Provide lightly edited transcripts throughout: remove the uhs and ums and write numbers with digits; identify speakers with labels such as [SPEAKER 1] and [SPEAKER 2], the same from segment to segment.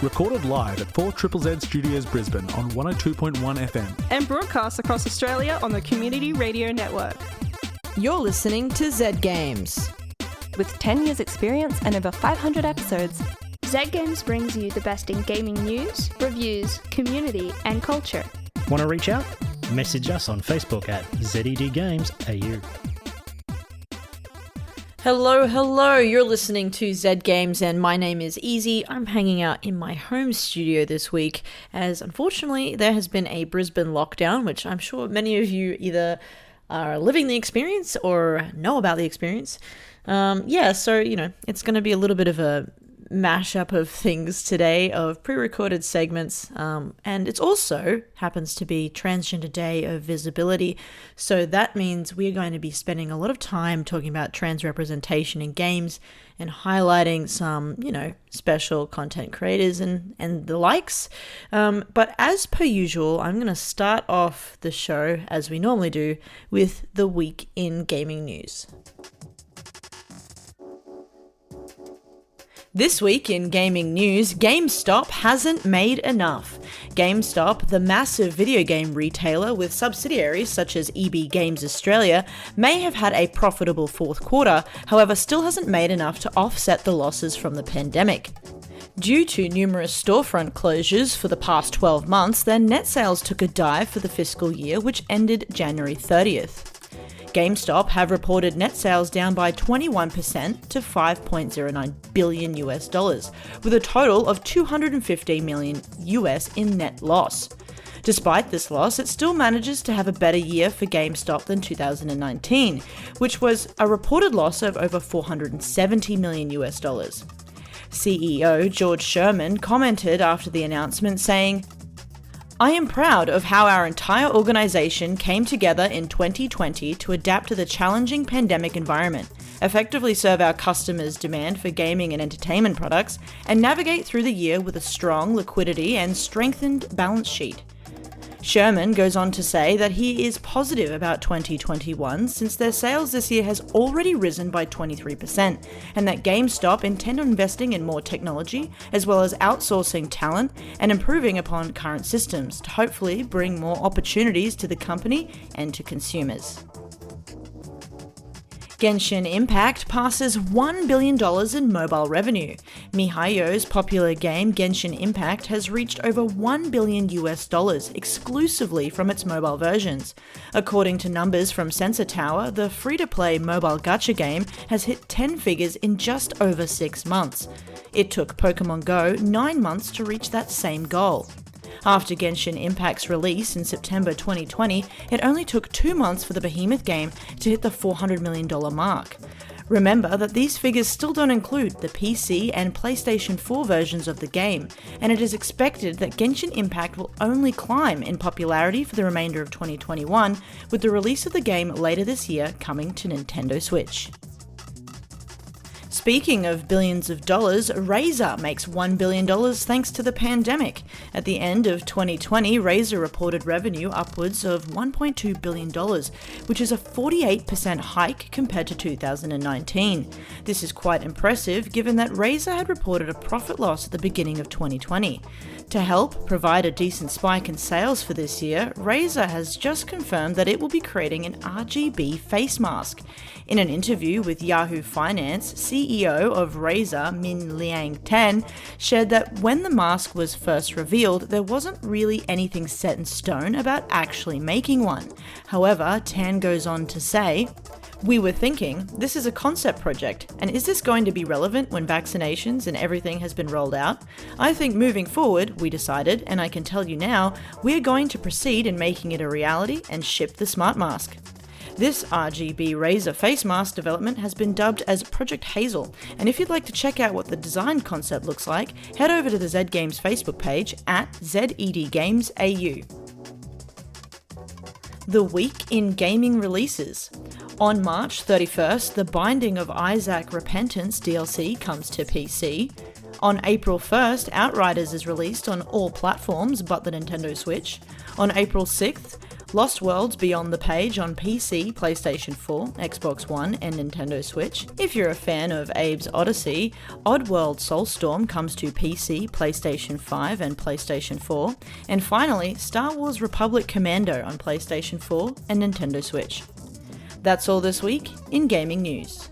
[SPEAKER 1] recorded live at 4ZZZ Studios Brisbane on 102.1 FM.
[SPEAKER 2] And broadcast across Australia on the Community Radio Network.
[SPEAKER 3] You're listening to Z Games.
[SPEAKER 4] With 10 years experience and over 500 episodes,
[SPEAKER 5] Z Games brings you the best in gaming news, reviews, community and culture.
[SPEAKER 6] Want to reach out? Message us on Facebook at ZEDGamesAU.
[SPEAKER 3] Hello, you're listening to Z Games and my name is Ezie. I'm hanging out in my home studio this week as unfortunately there has been a Brisbane lockdown, which I'm sure many of you either are living the experience or know about the experience. So, it's going to be a little bit of a mashup of things today, of pre-recorded segments, and it also happens to be Transgender Day of Visibility, so that means we're going to be spending a lot of time talking about trans representation in games and highlighting some, special content creators and the likes. But as per usual, I'm going to start off the show, as we normally do, with the week in gaming news. This week in gaming news, GameStop hasn't made enough. GameStop, the massive video game retailer with subsidiaries such as EB Games Australia, may have had a profitable fourth quarter, however still hasn't made enough to offset the losses from the pandemic. Due to numerous storefront closures for the past 12 months, their net sales took a dive for the fiscal year, which ended January 30th. GameStop have reported net sales down by 21% to $5.09 billion with a total of $250 million in net loss. Despite this loss, it still manages to have a better year for GameStop than 2019, which was a reported loss of over $470 million. CEO George Sherman commented after the announcement saying, "I am proud of how our entire organisation came together in 2020 to adapt to the challenging pandemic environment, effectively serve our customers' demand for gaming and entertainment products, and navigate through the year with a strong liquidity and strengthened balance sheet." Sherman goes on to say that he is positive about 2021 since their sales this year has already risen by 23%, and that GameStop intend on investing in more technology as well as outsourcing talent and improving upon current systems to hopefully bring more opportunities to the company and to consumers. Genshin Impact passes $1 billion in mobile revenue. miHoYo's popular game Genshin Impact has reached over $1 billion exclusively from its mobile versions. According to numbers from Sensor Tower, the free-to-play mobile gacha game has hit 10 figures in just over 6 months. It took Pokemon Go 9 months to reach that same goal. After Genshin Impact's release in September 2020, it only took 2 months for the behemoth game to hit the $400 million mark. Remember that these figures still don't include the PC and PlayStation 4 versions of the game, and it is expected that Genshin Impact will only climb in popularity for the remainder of 2021, with the release of the game later this year coming to Nintendo Switch. Speaking of billions of dollars, Razer makes $1 billion thanks to the pandemic. At the end of 2020, Razer reported revenue upwards of $1.2 billion, which is a 48% hike compared to 2019. This is quite impressive given that Razer had reported a profit loss at the beginning of 2020. To help provide a decent spike in sales for this year, Razer has just confirmed that it will be creating an RGB face mask. In an interview with Yahoo Finance, CEO of Razer, Min Liang Tan, shared that when the mask was first revealed, there wasn't really anything set in stone about actually making one. However, Tan goes on to say, "We were thinking, this is a concept project, and is this going to be relevant when vaccinations and everything has been rolled out? I think moving forward, we decided, and I can tell you now, we're going to proceed in making it a reality and ship the smart mask." This RGB Razer face mask development has been dubbed as Project Hazel, and if you'd like to check out what the design concept looks like, head over to the Z Games Facebook page at ZEDGamesAU. The week in gaming releases. On March 31st, The Binding of Isaac Repentance DLC comes to PC. On April 1st, Outriders is released on all platforms but the Nintendo Switch. On April 6th, Lost Worlds Beyond the Page on PC, PlayStation 4, Xbox One, and Nintendo Switch. If you're a fan of Abe's Odyssey, Oddworld Soulstorm comes to PC, PlayStation 5, and PlayStation 4. And finally, Star Wars Republic Commando on PlayStation 4 and Nintendo Switch. That's all this week in gaming news.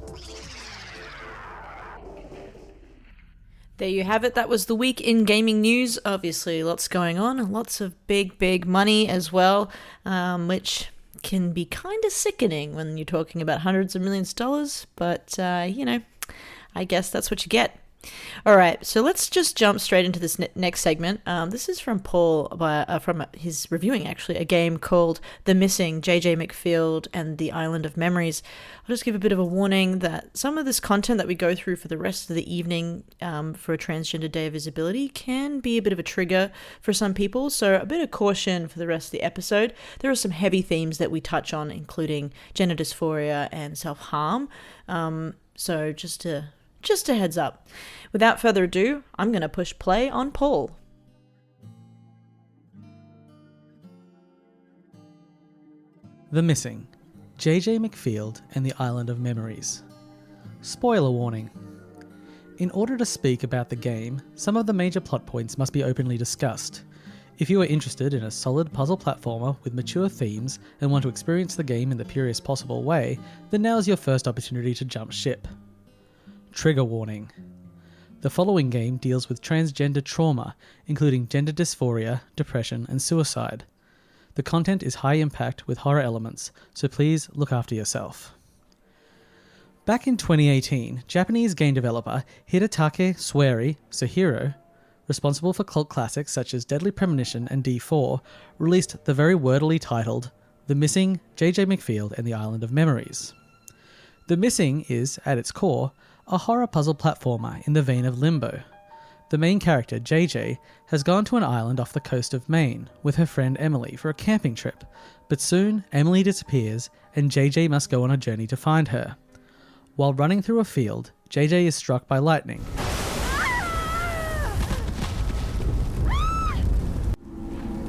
[SPEAKER 3] There you have it. That was the week in gaming news. Obviously, lots going on. Lots of big money as well, which can be kind of sickening when you're talking about hundreds of millions of dollars. But, I guess that's what you get. All right, so let's just jump straight into this next segment. This is from Paul, from his reviewing, actually, a game called The Missing, JJ MacField and the Island of Memories. I'll just give a bit of a warning that some of this content that we go through for the rest of the evening for a Transgender Day of Visibility can be a bit of a trigger for some people, so a bit of caution for the rest of the episode. There are some heavy themes that we touch on, including gender dysphoria and self-harm, so just a heads up. Without further ado, I'm going to push play on Paul.
[SPEAKER 1] The Missing, JJ MacField and the Island of Memories. Spoiler warning. In order to speak about the game, some of the major plot points must be openly discussed. If you are interested in a solid puzzle platformer with mature themes and want to experience the game in the purest possible way, then now is your first opportunity to jump ship. Trigger warning. The following game deals with transgender trauma, including gender dysphoria, depression, and suicide. The content is high impact with horror elements, so please look after yourself. Back in 2018, Japanese game developer Hidetake Suehiro, responsible for cult classics such as Deadly Premonition and D4, released the very wordily titled The Missing, JJ MacField and the Island of Memories. The Missing is, at its core, a horror puzzle platformer in the vein of Limbo. The main character, JJ, has gone to an island off the coast of Maine with her friend Emily for a camping trip, but soon Emily disappears and JJ must go on a journey to find her. While running through a field, JJ is struck by lightning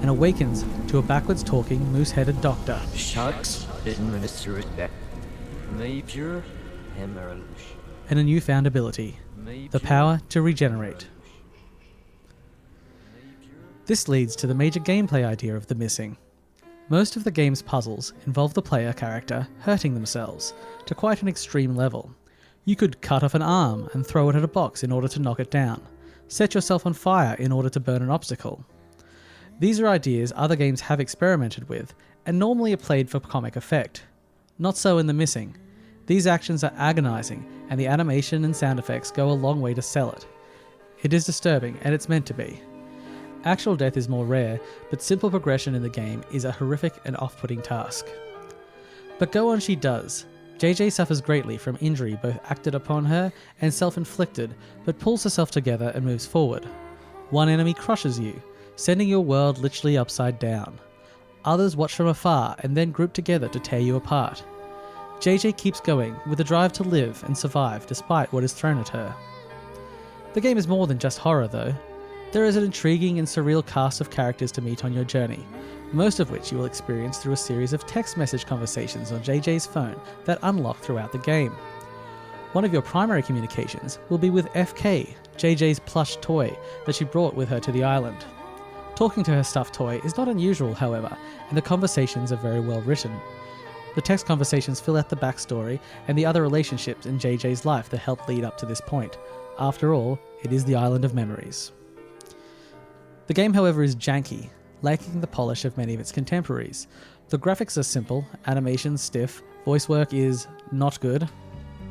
[SPEAKER 1] and awakens to a backwards talking, moose-headed doctor.
[SPEAKER 7] Sharks administer major hemorrhage.
[SPEAKER 1] And a newfound ability, the power to regenerate. This leads to the major gameplay idea of The Missing. Most of the game's puzzles involve the player character hurting themselves to quite an extreme level. You could cut off an arm and throw it at a box in order to knock it down, set yourself on fire in order to burn an obstacle. These are ideas other games have experimented with and normally are played for comic effect. Not so in The Missing. These actions are agonizing, and the animation and sound effects go a long way to sell it. It is disturbing, and it's meant to be. Actual death is more rare, but simple progression in the game is a horrific and off-putting task. But go on she does. JJ suffers greatly from injury both acted upon her and self-inflicted, but pulls herself together and moves forward. One enemy crushes you, sending your world literally upside down. Others watch from afar and then group together to tear you apart. JJ keeps going, with a drive to live and survive despite what is thrown at her. The game is more than just horror though. There is an intriguing and surreal cast of characters to meet on your journey, most of which you will experience through a series of text message conversations on JJ's phone that unlock throughout the game. One of your primary communications will be with FK, JJ's plush toy that she brought with her to the island. Talking to her stuffed toy is not unusual, however, and the conversations are very well written. The text conversations fill out the backstory and the other relationships in JJ's life that help lead up to this point. After all, it is the Island of Memories. The game, however, is janky, lacking the polish of many of its contemporaries. The graphics are simple, animation stiff, voice work is not good.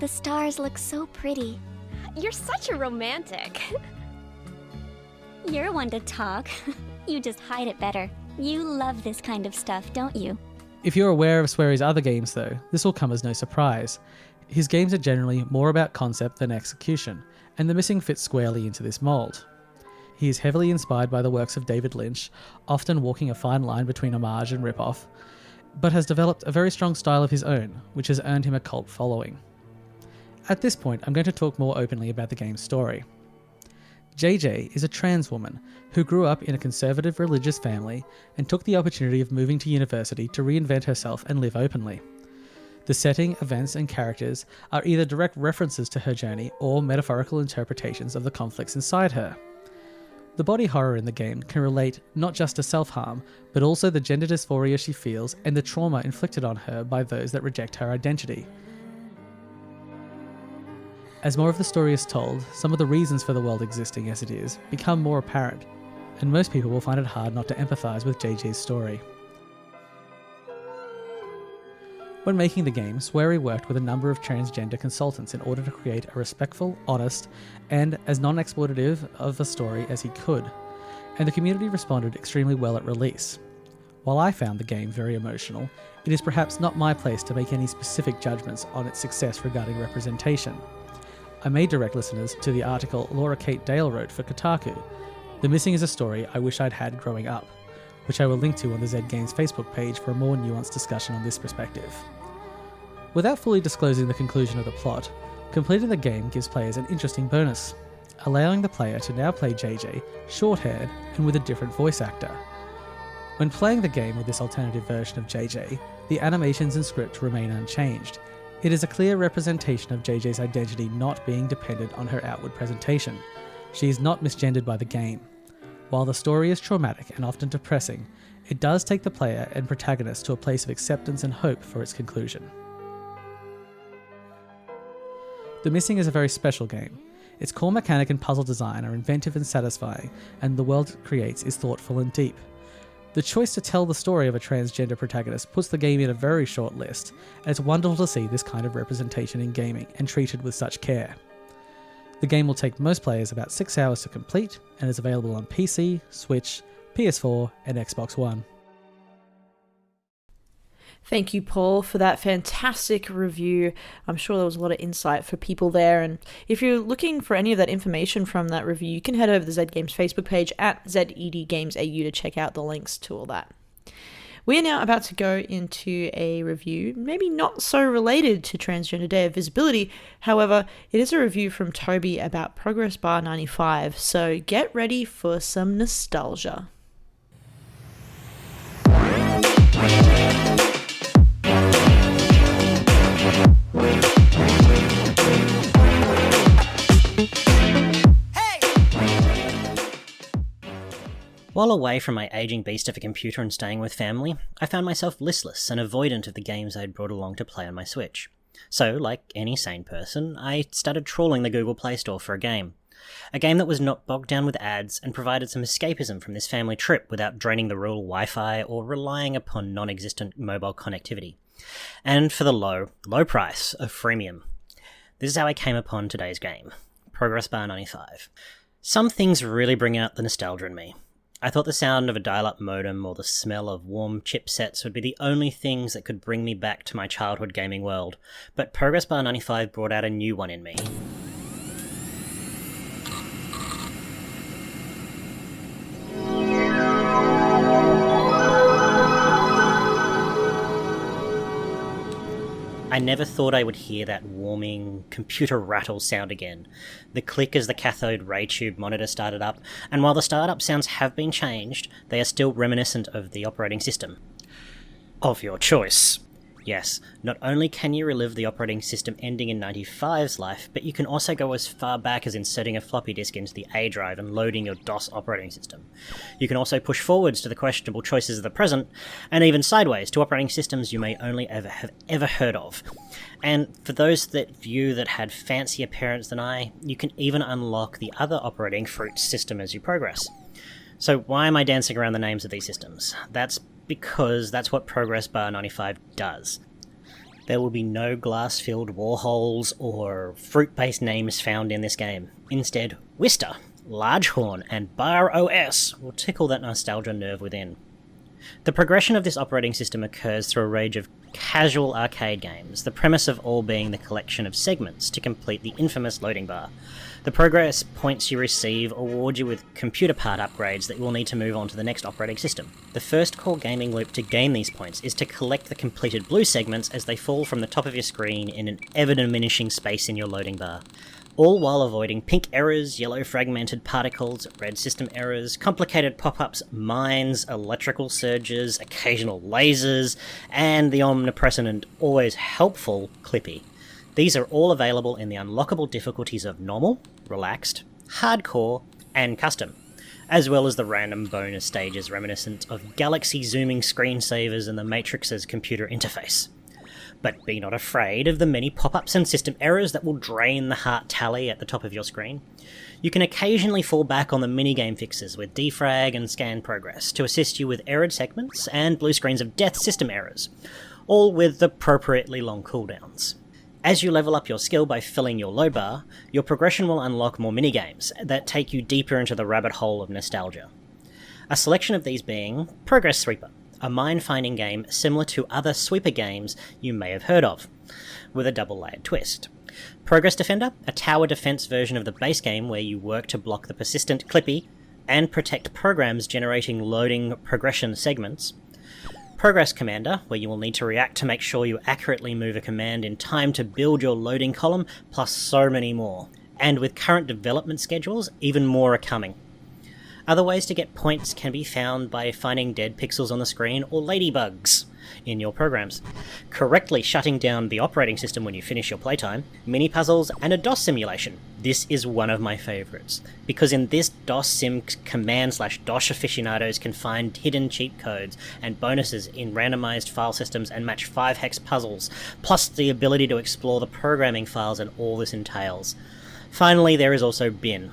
[SPEAKER 8] The stars look so pretty.
[SPEAKER 9] You're such a romantic.
[SPEAKER 8] You're one to talk. You just hide it better. You love this kind of stuff, don't you?
[SPEAKER 1] If you're aware of Suehri's other games though, this will come as no surprise. His games are generally more about concept than execution, and The Missing fits squarely into this mould. He is heavily inspired by the works of David Lynch, often walking a fine line between homage and rip-off, but has developed a very strong style of his own, which has earned him a cult following. At this point, I'm going to talk more openly about the game's story. JJ is a trans woman who grew up in a conservative religious family and took the opportunity of moving to university to reinvent herself and live openly. The setting, events, and characters are either direct references to her journey or metaphorical interpretations of the conflicts inside her. The body horror in the game can relate not just to self-harm, but also the gender dysphoria she feels and the trauma inflicted on her by those that reject her identity. As more of the story is told, some of the reasons for the world existing as it is become more apparent, and most people will find it hard not to empathise with JJ's story. When making the game, Swery worked with a number of transgender consultants in order to create a respectful, honest, and as non-exploitative of a story as he could, and the community responded extremely well at release. While I found the game very emotional, it is perhaps not my place to make any specific judgments on its success regarding representation. I may direct listeners to the article Laura Kate Dale wrote for Kotaku, "The Missing is a Story I Wish I'd Had Growing Up," which I will link to on the Z Games Facebook page for a more nuanced discussion on this perspective. Without fully disclosing the conclusion of the plot, completing the game gives players an interesting bonus, allowing the player to now play JJ short-haired and with a different voice actor. When playing the game with this alternative version of JJ, the animations and script remain unchanged. It is a clear representation of JJ's identity not being dependent on her outward presentation. She is not misgendered by the game. While the story is traumatic and often depressing, it does take the player and protagonist to a place of acceptance and hope for its conclusion. The Missing is a very special game. Its core mechanic and puzzle design are inventive and satisfying, and the world it creates is thoughtful and deep. The choice to tell the story of a transgender protagonist puts the game in a very short list, and it's wonderful to see this kind of representation in gaming and treated with such care. The game will take most players about 6 hours to complete, and is available on PC, Switch, PS4, and Xbox One.
[SPEAKER 3] Thank you, Paul, for that fantastic review. I'm sure there was a lot of insight for people there. And if you're looking for any of that information from that review, you can head over to the Z Games Facebook page at ZEDGamesAU to check out the links to all that. We are now about to go into a review, maybe not so related to Transgender Day of Visibility. However, it is a review from Tobi about Progressbar95. So get ready for some nostalgia.
[SPEAKER 10] While away from my aging beast of a computer and staying with family, I found myself listless and avoidant of the games I'd brought along to play on my Switch. So, like any sane person, I started trawling the Google Play Store for a game that was not bogged down with ads and provided some escapism from this family trip without draining the rural Wi-Fi or relying upon non-existent mobile connectivity. And for the low price of freemium. This is how I came upon today's game, Progressbar95. Some things really bring out the nostalgia in me. I thought the sound of a dial-up modem or the smell of warm chipsets would be the only things that could bring me back to my childhood gaming world, but Progressbar95 brought out a new one in me. I never thought I would hear that warming computer rattle sound again. The click as the cathode ray tube monitor started up, and while the startup sounds have been changed, they are still reminiscent of the operating system. Of your choice. Yes, not only can you relive the operating system ending in 95's life, but you can also go as far back as inserting a floppy disk into the A drive and loading your DOS operating system. You can also push forwards to the questionable choices of the present, and even sideways to operating systems you may only have ever heard of. And for those that view that had fancier parents than I, you can even unlock the other operating fruit system as you progress. So why am I dancing around the names of these systems? That's because that's what Progressbar95 does. There will be no glass-filled warholes or fruit-based names found in this game. Instead, Wister, Largehorn, and Bar OS will tickle that nostalgia nerve within. The progression of this operating system occurs through a range of casual arcade games, the premise of all being the collection of segments to complete the infamous loading bar. The progress points you receive award you with computer part upgrades that you will need to move on to the next operating system. The first core gaming loop to gain these points is to collect the completed blue segments as they fall from the top of your screen in an ever-diminishing space in your loading bar. all while avoiding pink errors, yellow fragmented particles, red system errors, complicated pop-ups, mines, electrical surges, occasional lasers, and the omnipresent and always helpful Clippy. These are all available in the unlockable difficulties of normal, relaxed, hardcore, and custom, as well as the random bonus stages reminiscent of galaxy zooming screensavers and the Matrix's computer interface. But be not afraid of the many pop-ups and system errors that will drain the heart tally at the top of your screen. You can occasionally fall back on the minigame fixes with defrag and scan progress to assist you with errored segments and blue screens of death system errors, all with appropriately long cooldowns. As you level up your skill by filling your load bar, your progression will unlock more minigames that take you deeper into the rabbit hole of nostalgia. A selection of these being Progress Sweeper, a mine-finding game similar to other sweeper games you may have heard of, with a double-layered twist. Progress Defender, a tower defense version of the base game where you work to block the persistent Clippy and protect programs generating loading progression segments. Progress Commander, where you will need to react to make sure you accurately move a command in time to build your loading column, plus so many more. And with current development schedules, even more are coming. Other ways to get points can be found by finding dead pixels on the screen or ladybugs in your programs, correctly shutting down the operating system when you finish your playtime, mini puzzles, and a DOS simulation. This is one of my favourites, because in this DOS sim, command/DOS aficionados can find hidden cheat codes and bonuses in randomised file systems and match 5-hex puzzles, plus the ability to explore the programming files and all this entails. Finally, there is also Bin.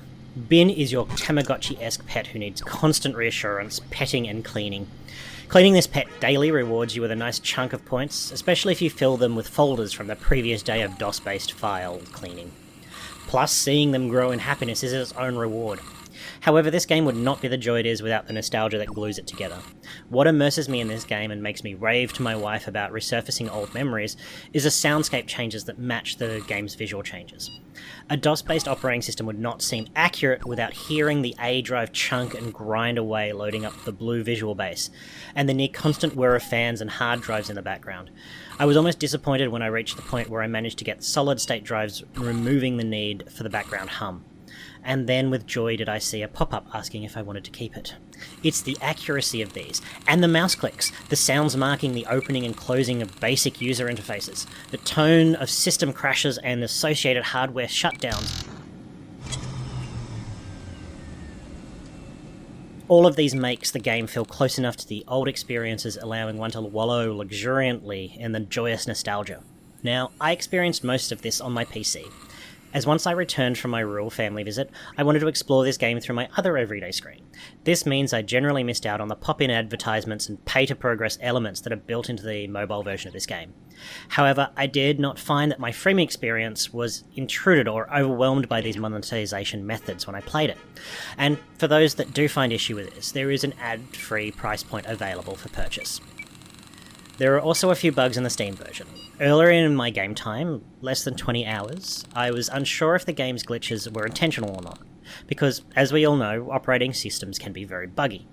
[SPEAKER 10] Bin is your Tamagotchi-esque pet who needs constant reassurance, petting and cleaning. Cleaning this pet daily rewards you with a nice chunk of points, especially if you fill them with folders from the previous day of DOS-based file cleaning. Plus, seeing them grow in happiness is its own reward. However, this game would not be the joy it is without the nostalgia that glues it together. What immerses me in this game and makes me rave to my wife about resurfacing old memories is the soundscape changes that match the game's visual changes. A DOS-based operating system would not seem accurate without hearing the A drive chunk and grind away loading up the blue visual base, and the near constant whir of fans and hard drives in the background. I was almost disappointed when I reached the point where I managed to get solid-state drives, removing the need for the background hum. And then with joy did I see a pop-up asking if I wanted to keep it. It's the accuracy of these, and the mouse clicks, the sounds marking the opening and closing of basic user interfaces, the tone of system crashes and associated hardware shutdowns. All of these makes the game feel close enough to the old experiences, allowing one to wallow luxuriantly in the joyous nostalgia. Now, I experienced most of this on my PC, as once I returned from my rural family visit, I wanted to explore this game through my other everyday screen. This means I generally missed out on the pop-in advertisements and pay-to-progress elements that are built into the mobile version of this game. However, I did not find that my freemium experience was intruded or overwhelmed by these monetization methods when I played it. And for those that do find issue with this, there is an ad-free price point available for purchase. There are also a few bugs in the Steam version. Earlier in my game time, less than 20 hours, I was unsure if the game's glitches were intentional or not, because, as we all know, operating systems can be very buggy.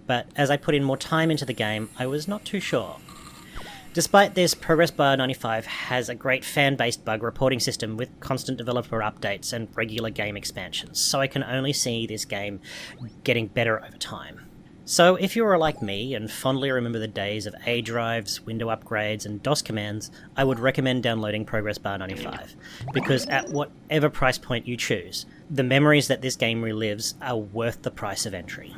[SPEAKER 10] But as I put in more time into the game, I was not too sure. Despite this, Progressbar95 has a great fan-based bug reporting system with constant developer updates and regular game expansions, so I can only see this game getting better over time. So if you are like me and fondly remember the days of A drives, window upgrades, and DOS commands, I would recommend downloading Progressbar95, because at whatever price point you choose, the memories that this game relives are worth the price of entry.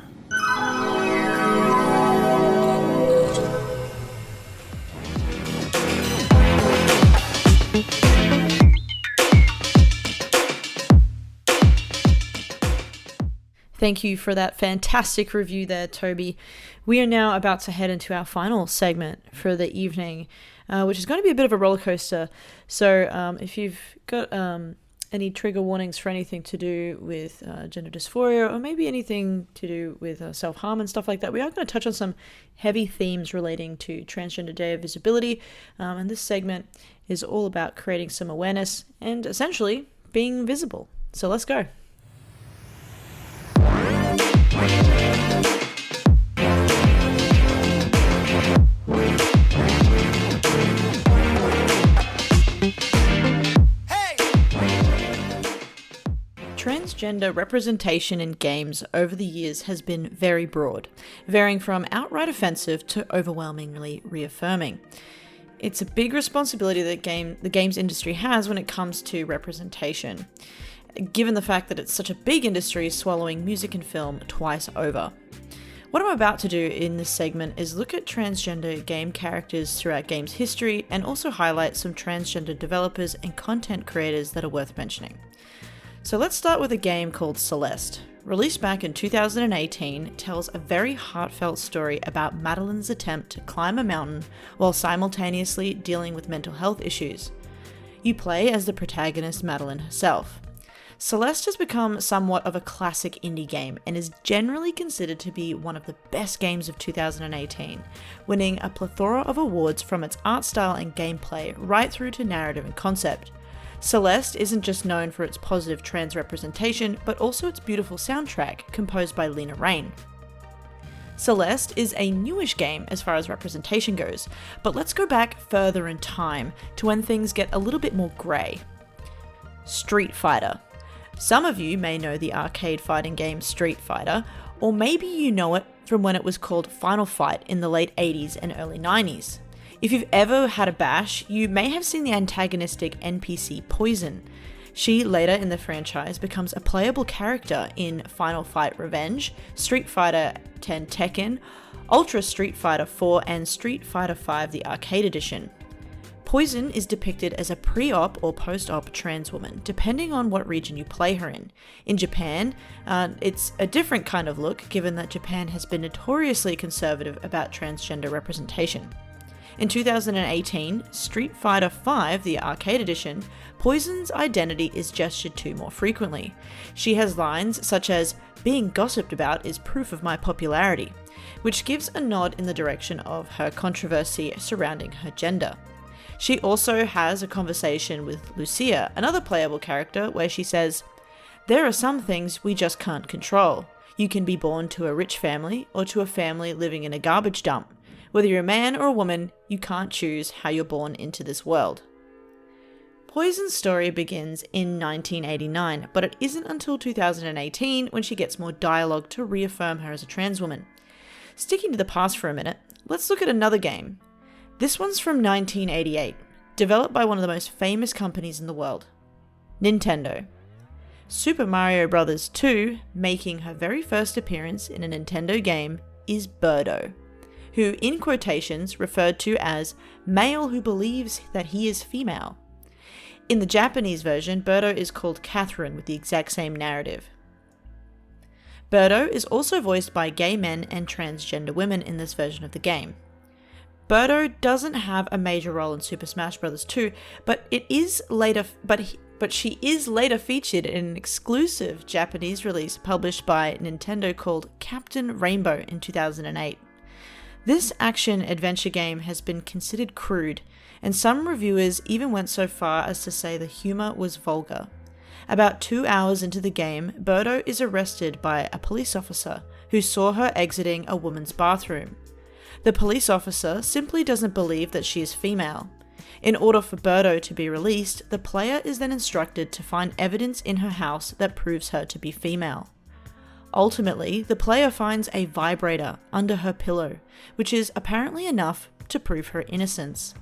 [SPEAKER 3] Thank you for that fantastic review there, Tobi. We are now about to head into our final segment for the evening, which is going to be a bit of a roller coaster. So if you've got any trigger warnings for anything to do with gender dysphoria or maybe anything to do with self-harm and stuff like that, we are going to touch on some heavy themes relating to Transgender Day of Visibility. And this segment is all about creating some awareness and essentially being visible. So let's go. Transgender representation in games over the years has been very broad, varying from outright offensive to overwhelmingly reaffirming. It's a big responsibility that the games industry has when it comes to representation, given the fact that it's such a big industry swallowing music and film twice over. What I'm about to do in this segment is look at transgender game characters throughout games history and also highlight some transgender developers and content creators that are worth mentioning. So let's start with a game called Celeste. Released back in 2018, tells a very heartfelt story about Madeline's attempt to climb a mountain while simultaneously dealing with mental health issues. You play as the protagonist Madeline herself. Celeste has become somewhat of a classic indie game and is generally considered to be one of the best games of 2018, winning a plethora of awards from its art style and gameplay right through to narrative and concept. Celeste isn't just known for its positive trans representation, but also its beautiful soundtrack, composed by Lena Raine. Celeste is a newish game as far as representation goes, but let's go back further in time to when things get a little bit more grey. Street Fighter. Some of you may know the arcade fighting game Street Fighter, or maybe you know it from when it was called Final Fight in the late 80s and early 90s. If you've ever had a bash, you may have seen the antagonistic NPC Poison. She later in the franchise becomes a playable character in Final Fight Revenge, Street Fighter X Tekken, Ultra Street Fighter 4 and Street Fighter V the Arcade Edition. Poison is depicted as a pre-op or post-op trans woman, depending on what region you play her in. In Japan, it's a different kind of look, given that Japan has been notoriously conservative about transgender representation. In 2018, Street Fighter V, the Arcade Edition, Poison's identity is gestured to more frequently. She has lines such as, "Being gossiped about is proof of my popularity," which gives a nod in the direction of her controversy surrounding her gender. She also has a conversation with Lucia, another playable character, where she says, "There are some things we just can't control. You can be born to a rich family or to a family living in a garbage dump. Whether you're a man or a woman, you can't choose how you're born into this world." Poison's story begins in 1989, but it isn't until 2018 when she gets more dialogue to reaffirm her as a trans woman. Sticking to the past for a minute, let's look at another game. This one's from 1988, developed by one of the most famous companies in the world, Nintendo. Super Mario Bros. 2, making her very first appearance in a Nintendo game, is Birdo, who in quotations referred to as male who believes that he is female. In the Japanese version, Birdo is called Catherine with the exact same narrative. Birdo is also voiced by gay men and transgender women in this version of the game. Birdo doesn't have a major role in Super Smash Bros. 2, but she is later featured in an exclusive Japanese release published by Nintendo called Captain Rainbow in 2008. This action-adventure game has been considered crude, and some reviewers even went so far as to say the humour was vulgar. About 2 hours into the game, Birdo is arrested by a police officer who saw her exiting a woman's bathroom. The police officer simply doesn't believe that she is female. In order for Birdo to be released, the player is then instructed to find evidence in her house that proves her to be female. Ultimately, the player finds a vibrator under her pillow, which is apparently enough to prove her innocence.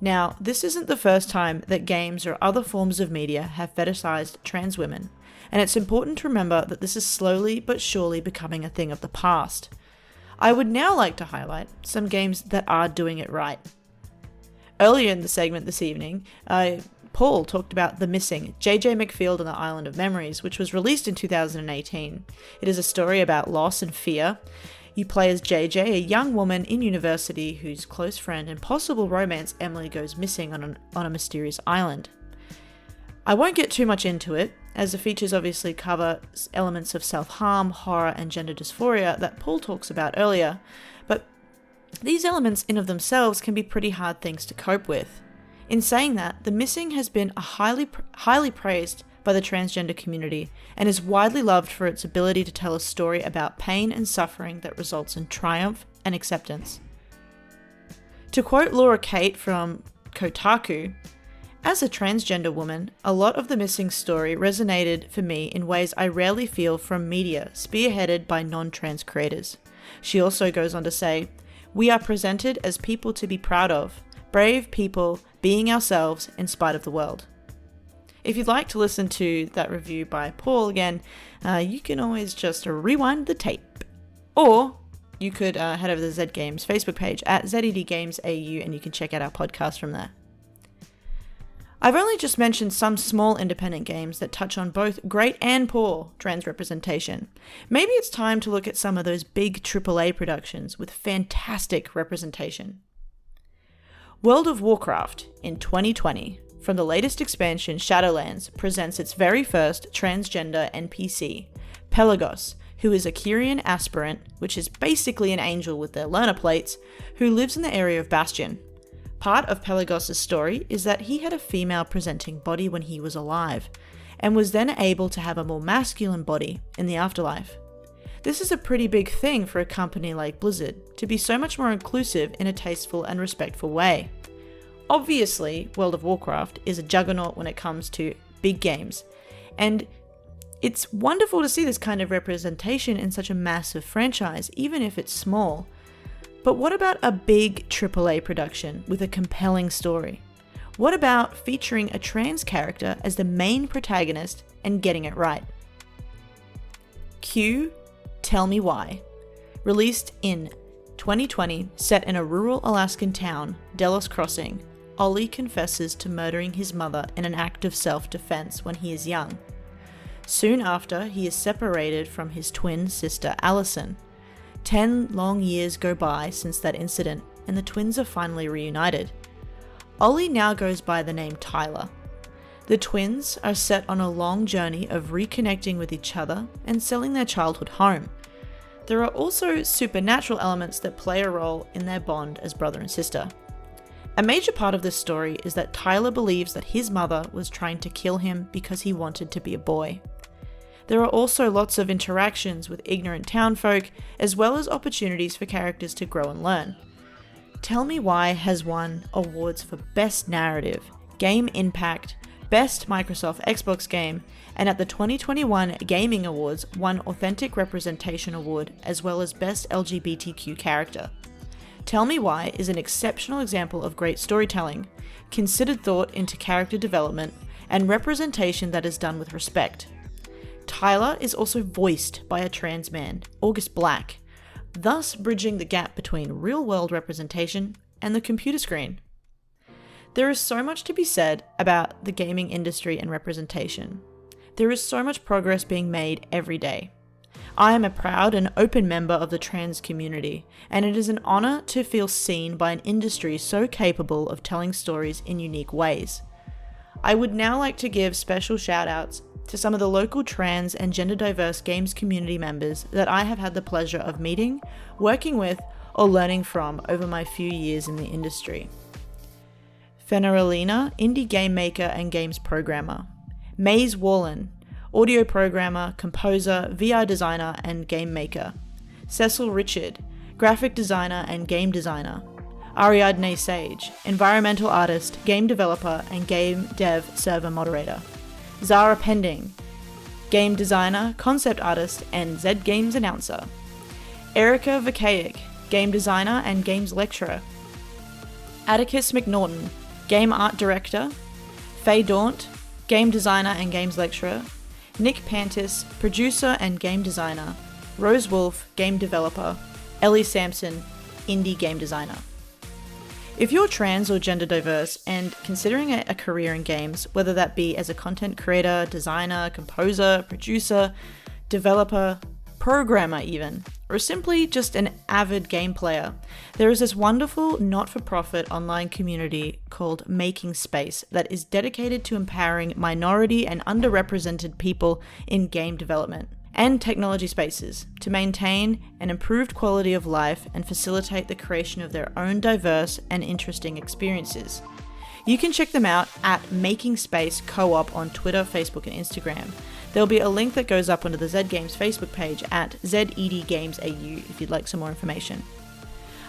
[SPEAKER 3] Now, this isn't the first time that games or other forms of media have fetishized trans women, and it's important to remember that this is slowly but surely becoming a thing of the past. I would now like to highlight some games that are doing it right. Earlier in the segment this evening, Paul talked about The Missing, J.J. MacField and the Island of Memories, which was released in 2018. It is a story about loss and fear. You play as JJ, a young woman in university whose close friend and possible romance Emily goes missing on a mysterious island. I won't get too much into it, as the features obviously cover elements of self-harm, horror and gender dysphoria that Paul talks about earlier, but these elements in of themselves can be pretty hard things to cope with. In saying that, The Missing has been highly praised by the transgender community and is widely loved for its ability to tell a story about pain and suffering that results in triumph and acceptance. To quote Laura Kate from Kotaku, As a transgender woman, a lot of the missing story resonated for me in ways I rarely feel from media spearheaded by non-trans creators. She also goes on to say, "We are presented as people to be proud of, brave people being ourselves in spite of the world." If you'd like to listen to that review by Paul again, you can always just rewind the tape. Or you could head over to the Z Games Facebook page at ZEDGamesAU and you can check out our podcast from there. I've only just mentioned some small independent games that touch on both great and poor trans representation. Maybe it's time to look at some of those big AAA productions with fantastic representation. World of Warcraft in 2020, from the latest expansion Shadowlands, presents its very first transgender NPC, Pelagos, who is a Kyrian aspirant, which is basically an angel with their learner plates, who lives in the area of Bastion. Part of Pelagos' story is that he had a female-presenting body when he was alive, and was then able to have a more masculine body in the afterlife. This is a pretty big thing for a company like Blizzard, to be so much more inclusive in a tasteful and respectful way. Obviously, World of Warcraft is a juggernaut when it comes to big games, and it's wonderful to see this kind of representation in such a massive franchise, even if it's small. But what about a big AAA production with a compelling story? What about featuring a trans character as the main protagonist and getting it right? Q, Tell Me Why. Released in 2020, set in a rural Alaskan town, Delos Crossing, Ollie confesses to murdering his mother in an act of self-defense when he is young. Soon after, he is separated from his twin sister Allison. 10 long years go by since that incident, and the twins are finally reunited. Ollie now goes by the name Tyler. The twins are set on a long journey of reconnecting with each other and selling their childhood home. There are also supernatural elements that play a role in their bond as brother and sister. A major part of this story is that Tyler believes that his mother was trying to kill him because he wanted to be a boy. There are also lots of interactions with ignorant townfolk, as well as opportunities for characters to grow and learn. Tell Me Why has won awards for Best Narrative, Game Impact, Best Microsoft Xbox Game, and at the 2021 Gaming Awards won Authentic Representation Award, as well as Best LGBTQ Character. Tell Me Why is an exceptional example of great storytelling, considered thought into character development, and representation that is done with respect. Tyler is also voiced by a trans man, August Black, thus bridging the gap between real-world representation and the computer screen. There is so much to be said about the gaming industry and representation. There is so much progress being made every day. I am a proud and open member of the trans community, and it is an honor to feel seen by an industry so capable of telling stories in unique ways. I would now like to give special shout-outs to some of the local trans and gender diverse games community members that I have had the pleasure of meeting, working with, or learning from over my few years in the industry. Fenarelina, indie game maker and games programmer. Maze Wallen, audio programmer, composer, VR designer and game maker. Cecil Richard, graphic designer and game designer. Ariadne Sage, environmental artist, game developer and game dev server moderator. Zara Pending, game designer, concept artist, and Z Games announcer. Erica Vakaic, game designer and games lecturer. Atticus McNaughton, game art director. Faye Daunt, game designer and games lecturer. Nick Pantis, producer and game designer. Rose Wolf, game developer. Ellie Sampson, indie game designer. If you're trans or gender diverse and considering a career in games, whether that be as a content creator, designer, composer, producer, developer, programmer even, or simply just an avid game player, there is this wonderful not-for-profit online community called Making Space that is dedicated to empowering minority and underrepresented people in game development and technology spaces to maintain an improved quality of life and facilitate the creation of their own diverse and interesting experiences. You can check them out at Making Space Co-op on Twitter, Facebook, and Instagram. There'll be a link that goes up onto the Z Games Facebook page at ZEDGamesAU if you'd like some more information.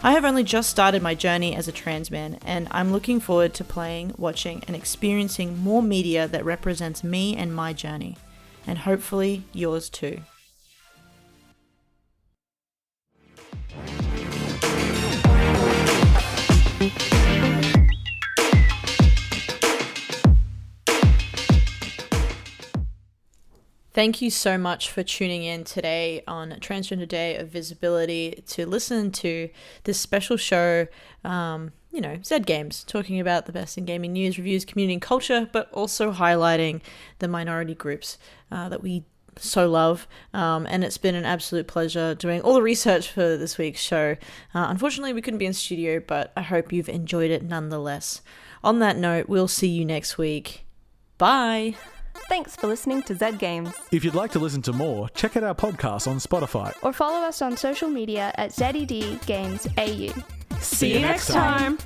[SPEAKER 3] I have only just started my journey as a trans man, and I'm looking forward to playing, watching, and experiencing more media that represents me and my journey, and hopefully yours too. Thank you so much for tuning in today on Transgender Day of Visibility to listen to this special show, Zed Games, talking about the best in gaming news, reviews, community and culture, but also highlighting the minority groups that we so love. And it's been an absolute pleasure doing all the research for this week's show. Unfortunately, we couldn't be in studio, but I hope you've enjoyed it nonetheless. On that note, we'll see you next week. Bye!
[SPEAKER 4] Thanks for listening to Zed Games.
[SPEAKER 11] If you'd like to listen to more, check out our podcast on Spotify.
[SPEAKER 5] Or follow us on social media at ZED Games AU.
[SPEAKER 2] See you next time.